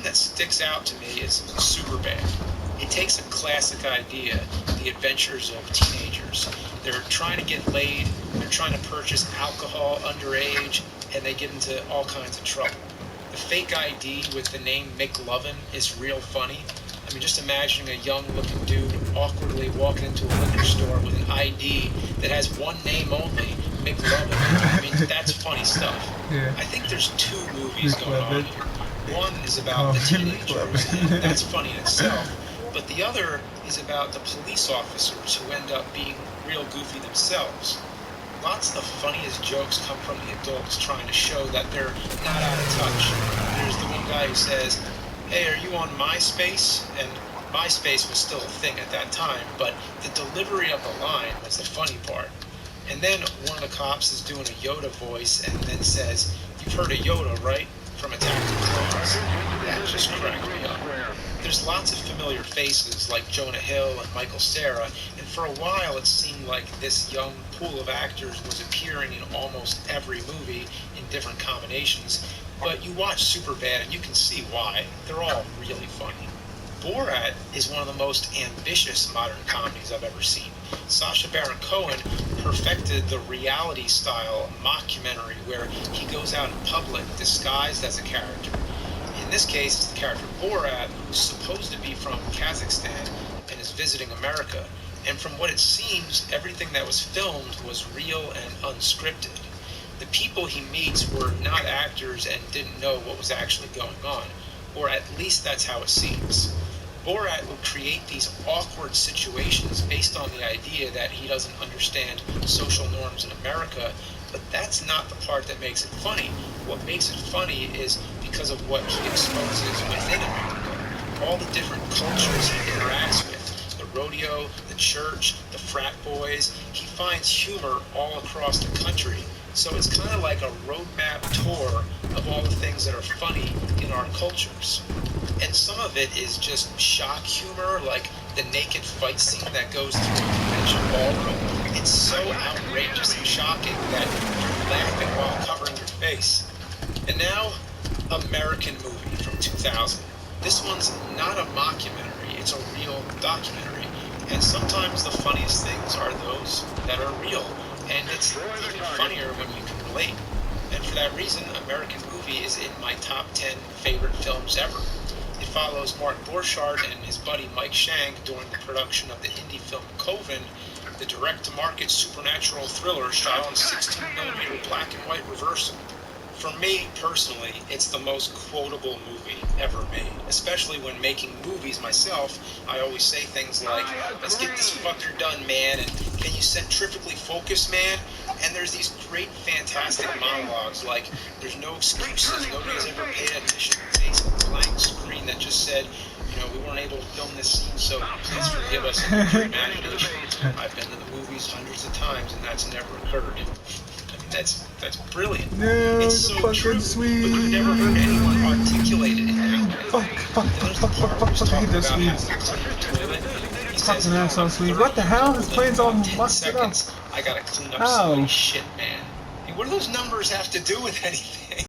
one that sticks out to me is Superbad. It takes a classic idea, the adventures of teenagers. They're trying to get laid, they're trying to purchase alcohol underage, and they get into all kinds of trouble. The fake ID with the name McLovin is real funny. I mean, just imagining a young-looking dude awkwardly walking into a liquor store with an ID that has one name only, McLovin. I mean, that's funny stuff. Yeah. I think there's two movies going on here. One is about the teenagers, and that's funny in itself. But the other is about the police officers who end up being real goofy themselves. Lots of the funniest jokes come from the adults trying to show that they're not out of touch. There's the one guy who says, "Hey, are you on MySpace?" And MySpace was still a thing at that time, but the delivery of the line was the funny part. And then one of the cops is doing a Yoda voice and then says, "You've heard of Yoda, right? From Attack of the Clones." That just cracked me up. There's lots of familiar faces like Jonah Hill and Michael Cera, and for a while it seemed like this young pool of actors was appearing in almost every movie in different combinations. But you watch Superbad and you can see why. They're all really funny. Borat is one of the most ambitious modern comedies I've ever seen. Sacha Baron Cohen perfected the reality-style mockumentary where he goes out in public disguised as a character. In this case, it's the character Borat, who's supposed to be from Kazakhstan and is visiting America. And from what it seems, everything that was filmed was real and unscripted. The people he meets were not actors and didn't know what was actually going on, or at least that's how it seems. Borat will create these awkward situations based on the idea that he doesn't understand social norms in America, but that's not the part that makes it funny. What makes it funny is because of what he exposes within America, all the different cultures he interacts with. The rodeo, the church, the frat boys. He finds humor all across the country. So it's kind of like a roadmap tour of all the things that are funny in our cultures. And some of it is just shock humor, like the naked fight scene that goes through a convention ballroom. It's so outrageous and shocking that you're laughing while covering your face. And now, American Movie from 2000. This one's not a mockumentary, it's a real documentary. And sometimes the funniest things are those that are real. And it's even funnier when you can relate. And for that reason, American Movie is in my top 10 favorite films ever. It follows Mark Borchardt and his buddy Mike Shank during the production of the indie film Coven, the direct-to-market supernatural thriller shot on 16mm black and white reversal. For me, personally, it's the most quotable movie ever made. Especially when making movies myself, I always say things like, "Let's get this fucker done, man," and "Can you centrifugally focus, man?" And there's these great, fantastic monologues like, "There's no excuses, nobody's ever paid attention to a blank screen that just said, we weren't able to film this scene, so please forgive us and use your imagination." I've been to the movies hundreds of times, and that's never occurred. That's brilliant. No, it's so true, sweet. but you've never heard anyone articulate it in that way. Fuck, I hate those Swedes. Fucking asshole Swedes. What the hell? This plane's all mucked up. I gotta clean up so much shit, man. Hey, what do those numbers have to do with anything?